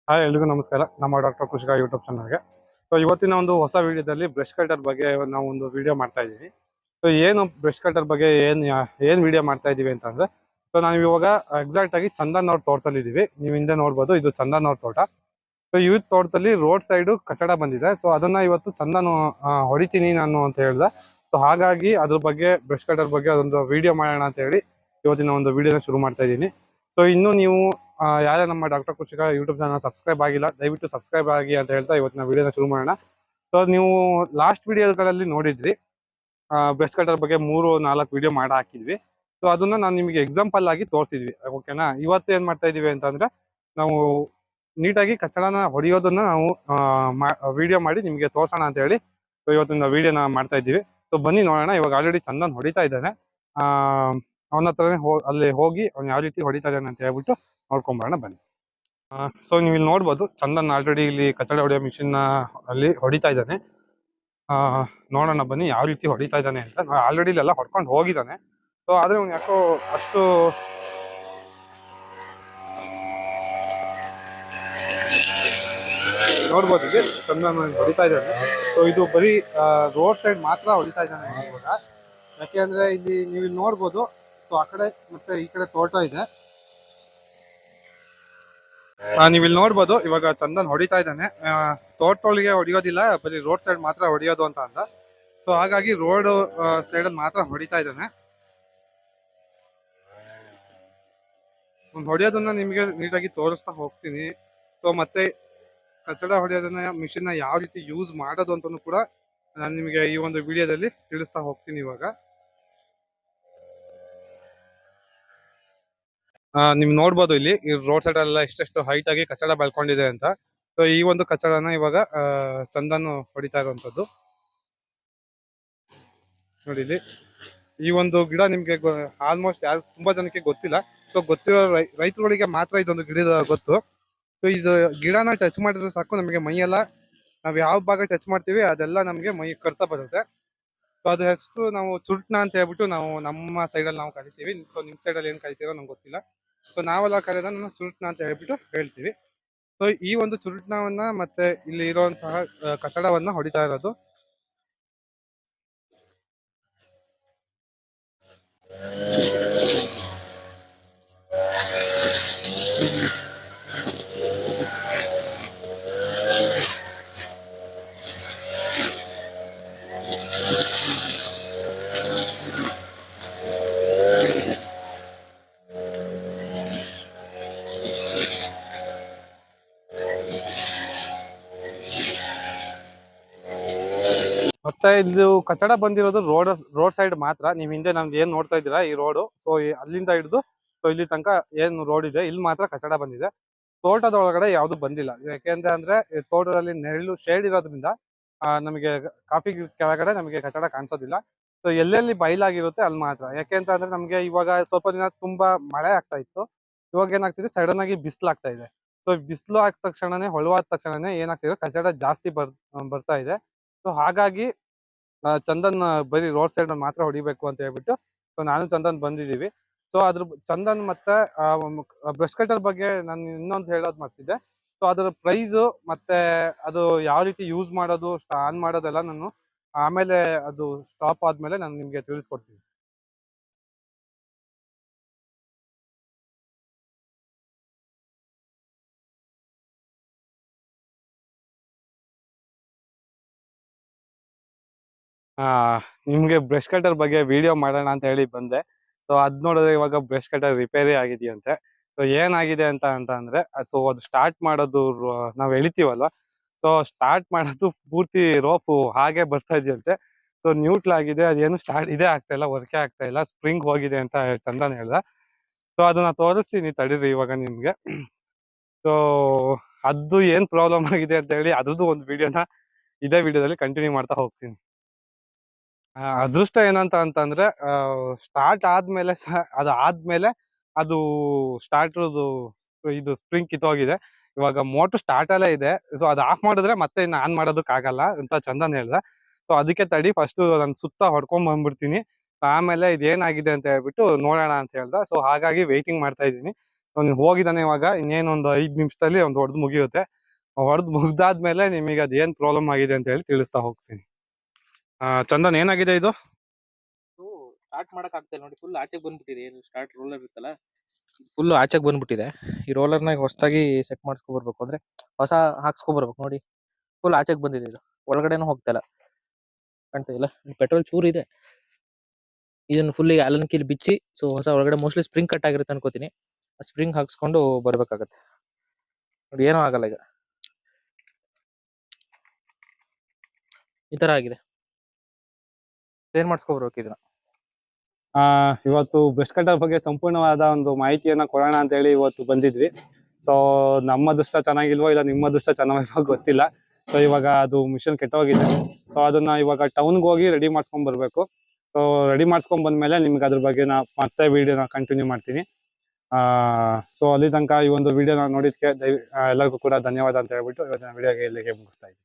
Hi, ಎಲ್ರಿಗೂ ನಮಸ್ಕಾರ. ನಮ್ಮ ಡಾಕ್ಟರ್ ಕುಶಿಕಾ ಯೂಟ್ಯೂಬ್ ಚಾನಲ್ಗೆ. ಸೊ ಇವತ್ತಿನ ಒಂದು ಹೊಸ ವಿಡಿಯೋದಲ್ಲಿ ಬ್ರಷ್ ಕಟರ್ ಬಗ್ಗೆ ನಾವು ಒಂದು ವಿಡಿಯೋ ಮಾಡ್ತಾ ಇದ್ದೀವಿ. ಸೊ ಏನು ಬ್ರಷ್ ಕಟರ್ ಬಗ್ಗೆ ಏನು ವಿಡಿಯೋ ಮಾಡ್ತಾ ಇದ್ದೀವಿ ಅಂತಂದ್ರೆ, ಸೊ ನಾವು ಇವಾಗ ಎಕ್ಸಾಕ್ಟ್ ಆಗಿ ಚಂದನ್ ಅವ್ರ ತೋಟದಲ್ಲಿ ಇದ್ದೀವಿ. ನೀವು ಹಿಂದೆ ನೋಡ್ಬೋದು, ಇದು ಚಂದನ್ ಅವ್ರ ತೋಟ. ಸೊ ಈ ತೋಟದಲ್ಲಿ ರೋಡ್ ಸೈಡು ಕಚಡ ಬಂದಿದೆ. ಸೊ ಅದನ್ನ ಇವತ್ತು ಚಂದನ್ ಹೊಡಿತೀನಿ ನಾನು ಅಂತ ಹೇಳ್ದೆ. ಸೊ ಹಾಗಾಗಿ ಅದ್ರ ಬಗ್ಗೆ ಬ್ರಷ್ ಕಟರ್ ಬಗ್ಗೆ ಅದೊಂದು ವಿಡಿಯೋ ಮಾಡೋಣ ಅಂತ ಹೇಳಿ ಇವತ್ತಿನ ಒಂದು ವಿಡಿಯೋನ ಶುರು ಮಾಡ್ತಾ ಇದ್ದೀನಿ. ಸೊ ಇನ್ನು ನೀವು ಯಾರೇ ನಮ್ಮ ಡಾಕ್ಟರ್ ಕುಶಿಕಾ ಯೂಟ್ಯೂಬ್ ಚಾನಲ್ ಸಬ್ಸ್ಕ್ರೈಬ್ ಆಗಿಲ್ಲ, ದಯವಿಟ್ಟು ಸಬ್ಸ್ಕ್ರೈಬ್ ಆಗಿ ಅಂತ ಹೇಳ್ತಾ ಇವತ್ತಿನ ವಿಡಿಯೋನ ಶುರು ಮಾಡೋಣ. ಸೊ ನೀವು ಲಾಸ್ಟ್ ವಿಡಿಯೋಗಳಲ್ಲಿ ನೋಡಿದ್ರಿ, ಬ್ರಷ್ ಕಟರ್ ಬಗ್ಗೆ 3-4 ವಿಡಿಯೋ ಮಾಡಿ ಹಾಕಿದ್ವಿ. ಸೊ ಅದನ್ನ ನಾನು ನಿಮಗೆ ಎಕ್ಸಾಂಪಲ್ ಆಗಿ ತೋರಿಸಿದ್ವಿ. ಓಕೆನಾ? ಇವತ್ತು ಏನ್ ಮಾಡ್ತಾ ಇದೀವಿ ಅಂತಂದ್ರೆ, ನಾವು ನೀಟಾಗಿ ಕಚಡನ ಹೊಡೆಯೋದನ್ನ ನಾವು ವಿಡಿಯೋ ಮಾಡಿ ನಿಮಗೆ ತೋರ್ಸೋಣ ಅಂತ ಹೇಳಿ ಸೊ ಇವತ್ತಿನ ವಿಡಿಯೋನ ಮಾಡ್ತಾ ಇದ್ದೀವಿ. ಸೊ ಬನ್ನಿ ನೋಡೋಣ. ಇವಾಗ ಆಲ್ರೆಡಿ ಚಂದನ್ ಹೊಡಿತಾ ಇದ್ದಾನೆ. ಅವನ ಹತ್ರನೇ ಅಲ್ಲಿ ಹೋಗಿ ಅವ್ನು ಯಾವ ರೀತಿ ಹೊಡಿತಾ ಇದ್ದಾನೆ ಅಂತ ಹೇಳ್ಬಿಟ್ಟು ನೋಡ್ಕೊಂಬರೋಣ ಬನ್ನಿ. ಸೊ ನೀವು ಇಲ್ಲಿ ನೋಡ್ಬೋದು, ಚಂದನ್ ಆಲ್ರೆಡಿ ಇಲ್ಲಿ ಕಚಡ ಹೊಡೆಯೋ ಮಿಷಿನ್ ಅಲ್ಲಿ ಹೊಡಿತಾ ಇದ್ದಾನೆ. ನೋಡೋಣ ಬನ್ನಿ ಯಾವ ರೀತಿ ಹೊಡಿತಾ ಇದ್ದಾನೆ ಅಂತ. ಆಲ್ರೆಡಿ ಇಲ್ಲೆಲ್ಲ ಹೊಡ್ಕೊಂಡು ಹೋಗಿದ್ದಾನೆ. ಸೊ ಆದ್ರೆ ಅವ್ನು ಯಾಕೋ ಅಷ್ಟು ನೋಡ್ಬೋದು, ಇಲ್ಲಿ ಚಂದನ್ ಹೊಡಿತಾ ಇದ್ದಾನೆ. ಸೊ ಇದು ಬರೀ ರೋಡ್ ಸೈಡ್ ಮಾತ್ರ ಹೊಡಿತಾ ಇದ್ದಾನೆ ಇವಾಗ. ಯಾಕೆ ಅಂದ್ರೆ ಇಲ್ಲಿ ನೀವು ಇಲ್ಲಿ ನೋಡ್ಬೋದು, ಸೊ ಆ ಕಡೆ ಮತ್ತೆ ಈ ಕಡೆ ತೋಟ ಇದೆ. ನೀವು ಇಲ್ಲಿ ನೋಡ್ಬೋದು, ಇವಾಗ ಚಂದನ್ ಹೊಡಿತಾ ಇದ್ದಾನೆ. ತೋಟದೊಳಗೆ ಹೊಡಿಯೋದಿಲ್ಲ, ಬರೀ ರೋಡ್ ಸೈಡ್ ಮಾತ್ರ ಹೊಡಿಯೋದು ಅಂತ ಅಂದ. ಸೊ ಹಾಗಾಗಿ ರೋಡ್ ಸೈಡ್ ಅಲ್ಲಿ ಮಾತ್ರ ಹೊಡಿತಾ ಇದ್ದಾನೆ. ಹೊಡಿಯೋದನ್ನ ನಿಮಗೆ ನೀಟಾಗಿ ತೋರಿಸ್ತಾ ಹೋಗ್ತೀನಿ. ಸೊ ಮತ್ತೆ ಕಚಡ ಹೊಡೆಯೋದನ್ನ ಮಿಷಿನ್ ಯಾವ ರೀತಿ ಯೂಸ್ ಮಾಡೋದು ಅಂತಲೂ ಕೂಡ ನಾನು ನಿಮಗೆ ಈ ಒಂದು ವಿಡಿಯೋದಲ್ಲಿ ತಿಳಿಸ್ತಾ ಹೋಗ್ತೀನಿ. ಇವಾಗ ನಿಮ್ ನೋಡ್ಬೋದು, ಇಲ್ಲಿ ರೋಡ್ ಸೈಡ್ ಎಲ್ಲ ಎಷ್ಟೆಷ್ಟು ಹೈಟ್ ಆಗಿ ಕಚಡ ಬೆಳ್ಕೊಂಡಿದೆ ಅಂತ. ಸೊ ಈ ಒಂದು ಕಚಡನ ಇವಾಗ ಚಂದನ್ ಹೊಡಿತಾ ಇರುವಂತದ್ದು ನೋಡಿ. ಇಲ್ಲಿ ಈ ಒಂದು ಗಿಡ ನಿಮ್ಗೆ ಆಲ್ಮೋಸ್ಟ್ ಯಾರು ತುಂಬಾ ಜನಕ್ಕೆ ಗೊತ್ತಿಲ್ಲ. ಸೊ ಗೊತ್ತಿರೋ ರೈತರುಗಳಿಗೆ ಮಾತ್ರ ಇದೊಂದು ಗಿಡದ ಗೊತ್ತು. ಸೊ ಇದು ಗಿಡನ ಟಚ್ ಮಾಡಿದ್ರೆ ಸಾಕು, ನಮಗೆ ಮೈಯೆಲ್ಲ ನಾವ್ ಯಾವ ಭಾಗ ಟಚ್ ಮಾಡ್ತೀವಿ ಅದೆಲ್ಲ ನಮ್ಗೆ ಮೈ ಕರ್ತಾ ಬರುತ್ತೆ. ಸೊ ಅದು ಹೆಸರು ನಾವು ಚುರ್ಟ್ನ ಅಂತ ಹೇಳ್ಬಿಟ್ಟು ನಾವು ನಮ್ಮ ಸೈಡಲ್ಲಿ ನಾವು ಕರಿತೀವಿ. ಸೊ ನಿಮ್ ಸೈಡಲ್ಲಿ ಏನ್ ಕರಿತೀರೋ ನಂಗೆ ಗೊತ್ತಿಲ್ಲ. ಸೊ ನಾವೆಲ್ಲ ಕರೆಯೋದನ್ನ ಚುರುಟ್ನ ಅಂತ ಹೇಳ್ಬಿಟ್ಟು ಹೇಳ್ತೀವಿ. ಸೊ ಈ ಒಂದು ಚುರುಟ್ನವನ್ನ ಮತ್ತೆ ಇಲ್ಲಿ ಇರುವಂತಹ ಕಚಡವನ್ನ ಹೊಡಿತಾ ಇರೋದು. ಮತ್ತೆ ಇದು ಕಚಡ ಬಂದಿರೋದು ರೋಡ್ ಸೈಡ್ ಮಾತ್ರ. ನೀವ್ ಹಿಂದೆ ನಮ್ಗೆ ಏನ್ ನೋಡ್ತಾ ಇದ್ದೀರಾ ಈ ರೋಡ್, ಸೊ ಅಲ್ಲಿಂದ ಹಿಡಿದು ಸೊ ಇಲ್ಲಿ ತನಕ ಏನ್ ರೋಡ್ ಇದೆ ಇಲ್ಲಿ ಮಾತ್ರ ಕಚಡ ಬಂದಿದೆ. ತೋಟದ ಒಳಗಡೆ ಯಾವ್ದು ಬಂದಿಲ್ಲ. ಯಾಕೆಂದ್ರೆ ಅಂದ್ರೆ ತೋಟದಲ್ಲಿ ನೆರಳು ಶೇಡ್ ಇರೋದ್ರಿಂದ ನಮಗೆ ಕಾಫಿ ಕೆಳಗಡೆ ನಮಗೆ ಕಚಡ ಕಾಣಿಸೋದಿಲ್ಲ. ಸೊ ಎಲ್ಲೆಲ್ಲಿ ಬಯಲಾಗಿರುತ್ತೆ ಅಲ್ಲಿ ಮಾತ್ರ. ಯಾಕೆಂತ ಅಂದ್ರೆ ನಮ್ಗೆ ಇವಾಗ ಸ್ವಲ್ಪ ದಿನ ತುಂಬಾ ಮಳೆ ಆಗ್ತಾ ಇತ್ತು. ಇವಾಗ ಏನಾಗ್ತಿದೆ, ಸಡನ್ ಆಗಿ ಬಿಸಿಲಾಗ್ತಾ ಇದೆ. ಸೊ ಬಿಸಿಲು ಆದ ತಕ್ಷಣನೇ, ಹೊಳವಾದ ತಕ್ಷಣನೇ ಏನಾಗ್ತಿದೆ, ಕಚಡ ಜಾಸ್ತಿ ಬರ್ತಾ ಇದೆ. ಸೊ ಹಾಗಾಗಿ ಚಂದನ್ ಬರೀ ರೋಡ್ ಸೈಡ್ ಮಾತ್ರ ಹೊಡಿಬೇಕು ಅಂತ ಹೇಳ್ಬಿಟ್ಟು ಸೊ ನಾನು ಚಂದನ್ ಬಂದಿದ್ದೀವಿ. ಸೊ ಅದ್ರ ಚಂದನ್ ಮತ್ತೆ ಬ್ರಷ್ ಕಟರ್ ಬಗ್ಗೆ ನಾನು ಇನ್ನೊಂದು ಹೇಳೋದು ಮಾಡ್ತಿದ್ದೆ. ಸೊ ಅದರ ಪ್ರೈಸ್ ಮತ್ತೆ ಅದು ಯಾವ ರೀತಿ ಯೂಸ್ ಮಾಡೋದು, ಆನ್ ಮಾಡೋದೆಲ್ಲ ನಾನು ಆಮೇಲೆ ಅದು ಸ್ಟಾಪ್ ಆದ್ಮೇಲೆ ನಾನು ನಿಮ್ಗೆ ತಿಳಿಸ್ಕೊಡ್ತೀನಿ. ಆ ನಿಮ್ಗೆ ಬ್ರಷ್ ಕಟರ್ ಬಗ್ಗೆ ವಿಡಿಯೋ ಮಾಡೋಣ ಅಂತ ಹೇಳಿ ಬಂದೆ. ಸೊ ಅದ್ ನೋಡಿದ್ರೆ ಇವಾಗ ಬ್ರಷ್ ಕಟರ್ ರಿಪೇರಿ ಆಗಿದೆಯಂತೆ. ಸೊ ಏನಾಗಿದೆ ಅಂತ ಅಂದ್ರೆ, ಸೊ ಅದು ಸ್ಟಾರ್ಟ್ ಮಾಡೋದು ನಾವ್ ಎಳಿತೀವಲ್ವಾ, ಸೊ ಸ್ಟಾರ್ಟ್ ಮಾಡೋದು ಪೂರ್ತಿ ರೋಪು ಹಾಗೆ ಬರ್ತಾ ಇದೆಯಂತೆ. ಸೊ ನ್ಯೂಟ್ಲ್ ಆಗಿದೆ, ಅದೇನು ಸ್ಟಾರ್ಟ್ ಇದೇ ಆಗ್ತಾ ಇಲ್ಲ, ವರ್ಕೇ ಆಗ್ತಾ ಇಲ್ಲ, ಸ್ಪ್ರಿಂಗ್ ಹೋಗಿದೆ ಅಂತ ಚಂದನ್ ಹೇಳ್ದ. ಸೊ ಅದನ್ನ ತೋರಿಸ್ತೀನಿ ತಡೀರಿ ಇವಾಗ ನಿಮ್ಗೆ. ಸೊ ಅದು ಏನ್ ಪ್ರಾಬ್ಲಮ್ ಆಗಿದೆ ಅಂತ ಹೇಳಿ ಅದ್ರದ್ದು ಒಂದು ವಿಡಿಯೋನ ಇದೇ ವಿಡಿಯೋದಲ್ಲಿ ಕಂಟಿನ್ಯೂ ಮಾಡ್ತಾ ಹೋಗ್ತೀನಿ. ಅದೃಷ್ಟ ಏನಂತ ಅಂತಂದ್ರೆ, ಸ್ಟಾರ್ಟ್ ಆದ್ಮೇಲೆ ಅದಾದ್ಮೇಲೆ ಅದು ಸ್ಟಾರ್ಟರ್ದು ಇದು ಸ್ಪ್ರಿಂಗ್ ಕಿತ್ತೋಗಿದೆ. ಇವಾಗ ಮೋಟರ್ ಸ್ಟಾರ್ಟ್ ಅಲ್ಲೇ ಇದೆ. ಸೊ ಅದು ಆಫ್ ಮಾಡಿದ್ರೆ ಮತ್ತೆ ಇನ್ನು ಆನ್ ಮಾಡೋದಕ್ ಆಗಲ್ಲ ಅಂತ ಚಂದನ್ ಹೇಳ್ದ. ಸೊ ಅದಕ್ಕೆ ತಡಿ ಫಸ್ಟ್ ನಾನು ಸುತ್ತ ಹೊಡ್ಕೊಂಡ್ ಬಂದ್ಬಿಡ್ತೀನಿ, ಆಮೇಲೆ ಇದೇನಾಗಿದೆ ಅಂತ ಹೇಳ್ಬಿಟ್ಟು ನೋಡೋಣ ಅಂತ ಹೇಳ್ದ. ಸೊ ಹಾಗಾಗಿ ವೇಟಿಂಗ್ ಮಾಡ್ತಾ ಇದ್ದೀನಿ. ಅವ್ನು ಹೋಗಿದ್ದಾನೆ ಇವಾಗ. ಇನ್ನೇನು ಒಂದು 5 ನಿಮಿಷದಲ್ಲಿ ಒಂದು ಹೊಡೆದು ಮುಗಿಯುತ್ತೆ. ಹೊಡೆದು ಮುಗ್ದಾದ್ಮೇಲೆ ನಿಮಗೆ ಅದೇನ್ ಪ್ರಾಬ್ಲಮ್ ಆಗಿದೆ ಅಂತ ಹೇಳಿ ತಿಳಿಸ್ತಾ ಹೋಗ್ತೀನಿ. ಚಂದನ್, ಏನಾಗಿದೆ ಇದು? ಸ್ಟಾರ್ಟ್ ಮಾಡಕ್ ಆಗ್ತಿಲ್ಲ ನೋಡಿ, ಫುಲ್ ಆಚೆಗೆ ಬಂದ್ಬಿಟ್ಟಿದೆ. ಏನು ಸ್ಟಾರ್ಟ್ ರೋಲರ್ ಇರುತ್ತಲ್ಲ, ಫುಲ್ ಆಚೆಗೆ ಬಂದ್ಬಿಟ್ಟಿದೆ. ಈ ರೋಲರ್ನ ಹೊಸದಾಗಿ ಸೆಟ್ ಮಾಡಿಸ್ಕೊಬರ್ಬೇಕು, ಅಂದ್ರೆ ಹೊಸ ಹಾಕ್ಸ್ಕೊಬರ್ಬೇಕು ನೋಡಿ. ಫುಲ್ ಆಚೆಗೆ ಬಂದಿದೆ ಇದು, ಒಳಗಡೆನೂ ಹೋಗ್ತಾ ಇಲ್ಲ. ಕಾಣ್ತಾ ಇಲ್ಲ, ಪೆಟ್ರೋಲ್ ಚೂರ್ ಇದೆ. ಇದನ್ನ ಫುಲ್ ಅಲನ್ ಕೀಲ್ ಬಿಚ್ಚಿ, ಸೊ ಹೊಸ ಒಳಗಡೆ ಮೋಸ್ಟ್ಲಿ ಸ್ಪ್ರಿಂಗ್ ಕಟ್ ಆಗಿರುತ್ತೆ ಅನ್ಕೋತೀನಿ. ಆ ಸ್ಪ್ರಿಂಗ್ ಹಾಕ್ಸ್ಕೊಂಡು ಬರ್ಬೇಕಾಗತ್ತೆ ನೋಡಿ. ಏನೂ ಆಗಲ್ಲ ಈಗ, ಈ ತರ ಆಗಿದೆ. ಏನ್ ಮಾಡಿಸ್ಕೊಬರ್ಬೇಕು ಇದನ್ನ. ಇವತ್ತು ಬ್ರಷ್ ಕಟರ್ ಬಗ್ಗೆ ಸಂಪೂರ್ಣವಾದ ಒಂದು ಮಾಹಿತಿಯನ್ನ ಕೊಡೋಣ ಅಂತ ಹೇಳಿ ಇವತ್ತು ಬಂದಿದ್ವಿ. ಸೊ ನಮ್ಮ ಅದೃಷ್ಟ ಚೆನ್ನಾಗಿಲ್ವೋ ಇಲ್ಲ ನಿಮ್ಮ ಅದೃಷ್ಟ ಚೆನ್ನಾಗಿಲ್ವೋ ಗೊತ್ತಿಲ್ಲ. ಸೊ ಇವಾಗ ಅದು ಮಿಷನ್ ಕೆಟ್ಟೋಗಿದೆ. ಸೊ ಅದನ್ನ ಇವಾಗ ಟೌನ್ಗೆ ಹೋಗಿ ರೆಡಿ ಮಾಡ್ಸ್ಕೊಂಡ್ ಬರ್ಬೇಕು. ಸೊ ರೆಡಿ ಮಾಡ್ಸ್ಕೊಂಡ್ ಬಂದ್ಮೇಲೆ ನಿಮ್ಗೆ ಅದ್ರ ಬಗ್ಗೆ ನಾ ಮತ್ತೆ ವಿಡಿಯೋನ ಕಂಟಿನ್ಯೂ ಮಾಡ್ತೀನಿ. ಸೊ ಅಲ್ಲಿ ತನಕ ಈ ಒಂದು ವಿಡಿಯೋನ ನೋಡಿದ್ಕೆ ಎಲ್ಲರಿಗೂ ಕೂಡ ಧನ್ಯವಾದ ಅಂತ ಹೇಳ್ಬಿಟ್ಟು ಇವತ್ತಿನ ವಿಡಿಯೋಗೆ ಇಲ್ಲಿಗೆ ಮುಗಿಸ್ತಾ ಇದ್ದೀನಿ.